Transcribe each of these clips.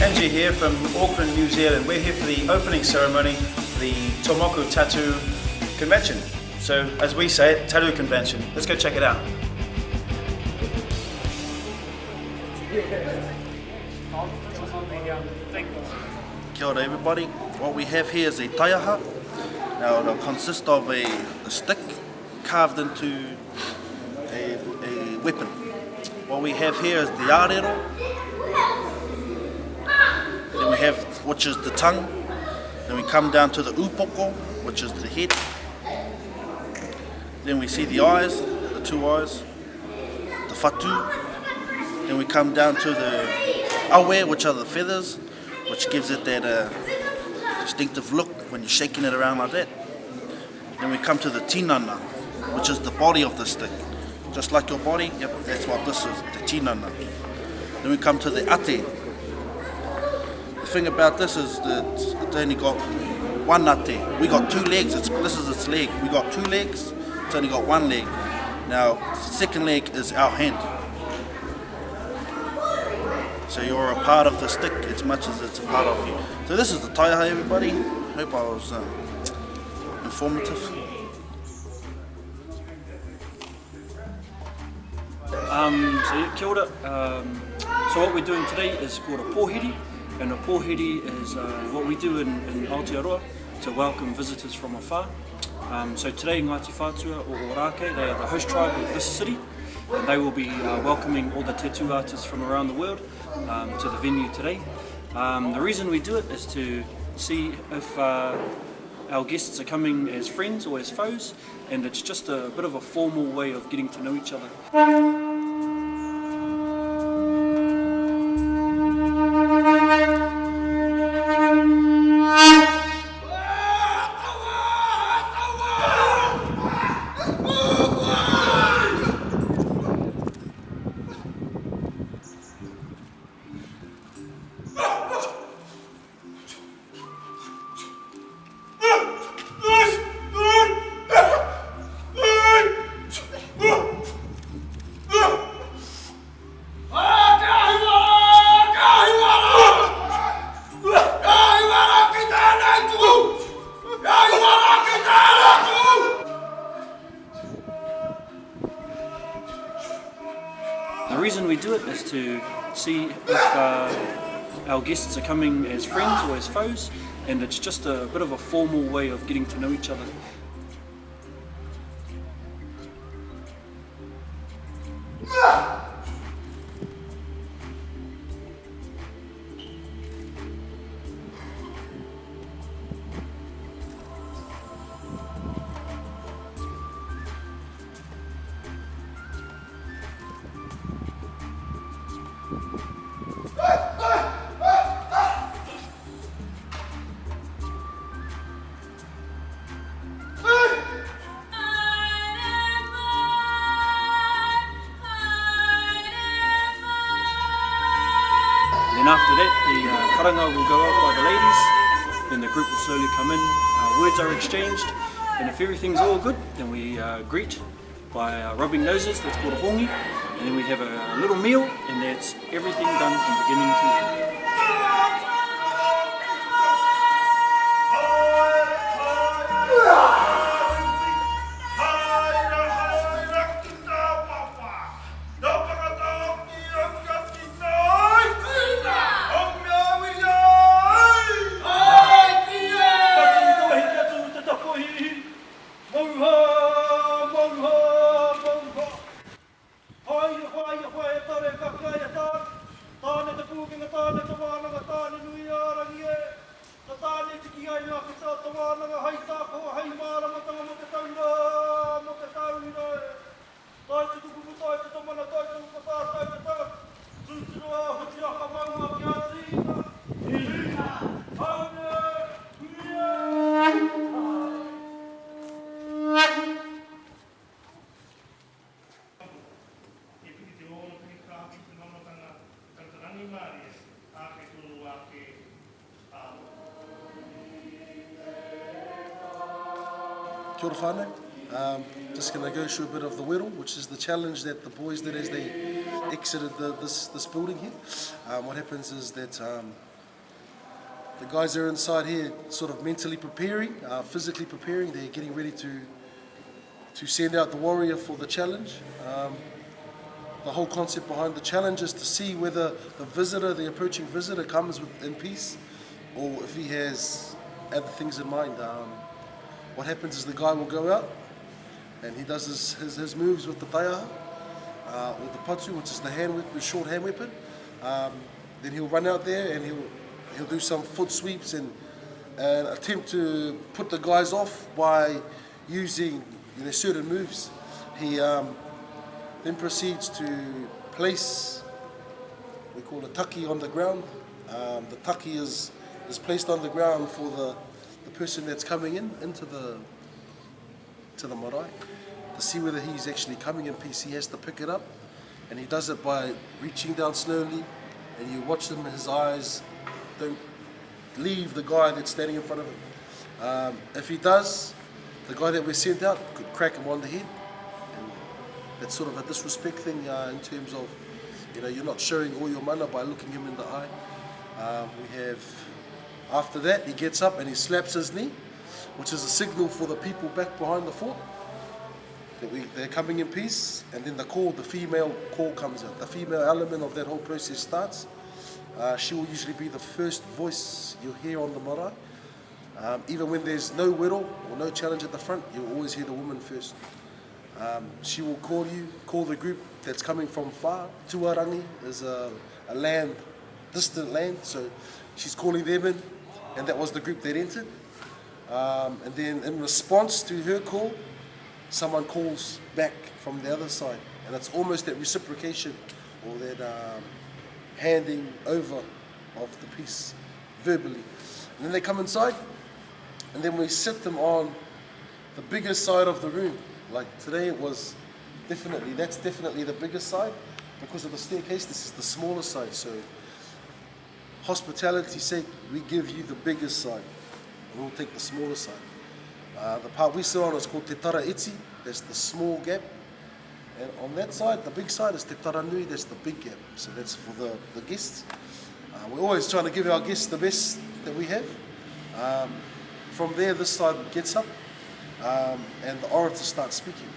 Angie here from Auckland, New Zealand. We're here for the opening ceremony for the Tomoko Tattoo Convention. So, as we say it, Tattoo Convention. Let's go check it out. Kia ora everybody. What we have here is a taiaha. Now it'll consist of a stick carved into a weapon. What we have here is the arero. Then we have, which is the tongue. Then we come down to the upoko, which is the head. Then we see the eyes, the two eyes, the whatu. Then we come down to the awe, which are the feathers, which gives it that distinctive look when you're shaking it around like that. Then we come to the tinana, which is the body of the stick. Just like your body, yep, that's what this is, the tinana. Then we come to the ate. The thing about this is that it's only got one ate. We got two legs, this is its leg. We got two legs, it's only got one leg. Now, the second leg is our hand. So you're a part of the stick as much as it's a part of you. So this is the taiaha, everybody. Hope I was informative. So yeah, kia ora. So what we're doing today is called a pōhiri, and a pōhiri is what we do in Aotearoa to welcome visitors from afar. So today Ngāti Whātua o Ōrākei, they are the host tribe of this city, and they will be welcoming all the tattoo artists from around the world to the venue today. The reason we do it is to see if our guests are coming as friends or as foes, and it's just a bit of a formal way of getting to know each other. The reason we do it is to see if our guests are coming as friends or as foes, and it's just a bit of a formal way of getting to know each other. Then after that, the karanga will go out by the ladies, then the group will slowly come in, words are exchanged, and if everything's all good, then we greet by rubbing noses, that's called a hongi, and then we have a little meal, and that's everything done from beginning to end. Kia ora whānau. Just going to go through a bit of the whirl, which is the challenge that the boys did as they exited this building here. What happens is that The guys are inside here sort of mentally preparing, physically preparing. They're getting ready to send out the warrior for the challenge. The whole concept behind the challenge is to see whether the approaching visitor comes in peace, or if he has other things in mind. What happens is the guy will go out and he does his moves with the taiaha, with the patu, which is the short hand weapon. Then he'll run out there and he'll do some foot sweeps and attempt to put the guys off by using certain moves. He then proceeds to place, we call it taki, on the ground. The taki is placed on the ground for the person that's coming into the marae to see whether he's actually coming in peace. He has to pick it up, and he does it by reaching down slowly, and you watch him, his eyes don't leave the guy that's standing in front of him. If he does, the guy that we sent out could crack him on the head. And that's sort of a disrespect thing in terms of, you're not showing all your mana by looking him in the eye. After that, he gets up and he slaps his knee, which is a signal for the people back behind the fort that they're coming in peace. And then the female call comes out. The female element of that whole process starts. She will usually be the first voice you'll hear on the marae. Even when there's no wero or no challenge at the front, you'll always hear the woman first. She will call the group that's coming from far. Tuarangi is a distant land, so she's calling them in, and that was the group that entered. And then in response to her call, someone calls back from the other side, and it's almost that reciprocation or that handing over of the piece verbally. And then they come inside, and then we sit them on the biggest side of the room. Like today that's definitely the biggest side. Because of the staircase, this is the smaller side. So hospitality's sake, we give you the biggest side, and we'll take the smaller side. The part we sit on is called Te Tara Iti, that's the small gap. And on that side, the big side, is Te Tara Nui, that's the big gap. So that's for the guests. We're always trying to give our guests the best that we have. From there, this side gets up, and the orator starts speaking.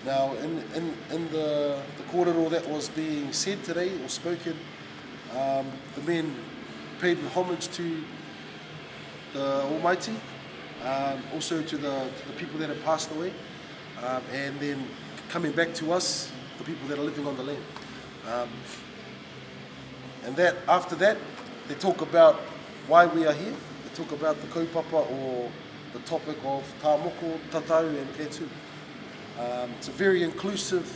Now, in the kōrero that was being said today, or spoken, the men paid homage to the Almighty, also to the people that have passed away, and then coming back to us, the people that are living on the land. And after that, they talk about why we are here. They talk about the kaupapa, or the topic of tā moko, tatau and petu. It's a very inclusive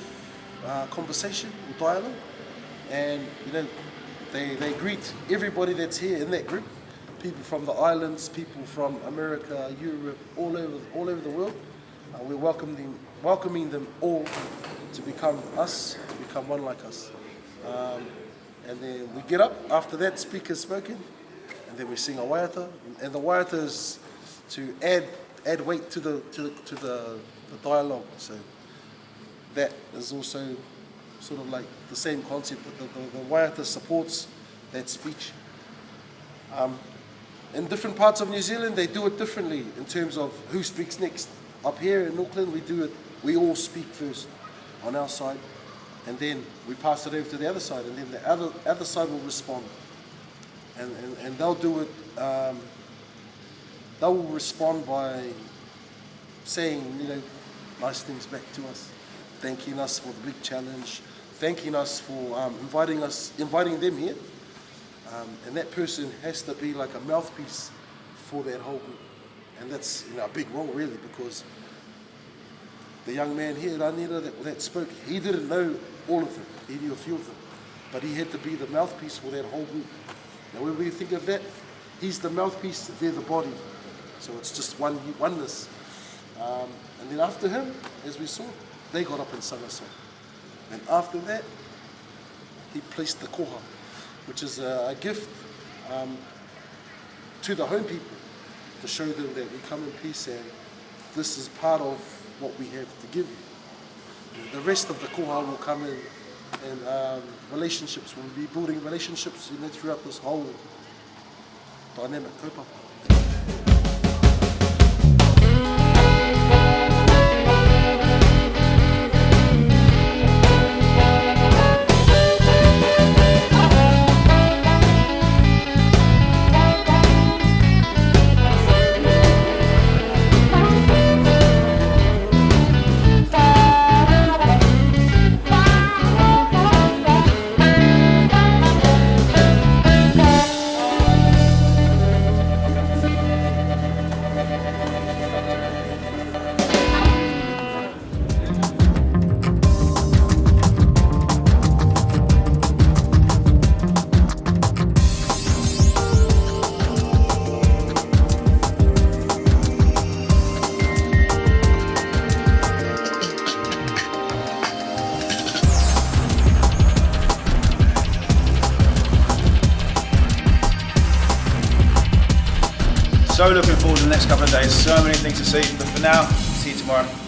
conversation or dialogue, and they greet everybody that's here in that group. People from the islands, people from America, Europe, all over the world. We're welcoming them all to become us, to become one like us. And then we get up after that speaker's spoken, and then we sing a waiata. And the waiata is to add weight to the dialogue. So that is also sort of like the same concept. The waiata supports that speech. In different parts of New Zealand, they do it differently in terms of who speaks next. Up here in Auckland, we all speak first on our side, and then we pass it over to the other side, and then the other side will respond. And they'll do it, they will respond by saying, nice things back to us, thanking us for the big challenge, thanking us for inviting them here. And that person has to be like a mouthpiece for that whole group. And that's a big role, really, because the young man here, Ranira, that spoke, he didn't know all of them. He knew a few of them. But he had to be the mouthpiece for that whole group. Now, when we think of that, he's the mouthpiece, they're the body. So it's just oneness. And then after him, as we saw, they got up and sung a song. And after that, he placed the koha, which is a gift to the home people, to show them that we come in peace and this is part of what we have to give you. The rest of the koha will come in, and relationships, we'll be building relationships throughout this whole dynamic kaupapa. So looking forward to the next couple of days. So many things to see. But for now, see you tomorrow.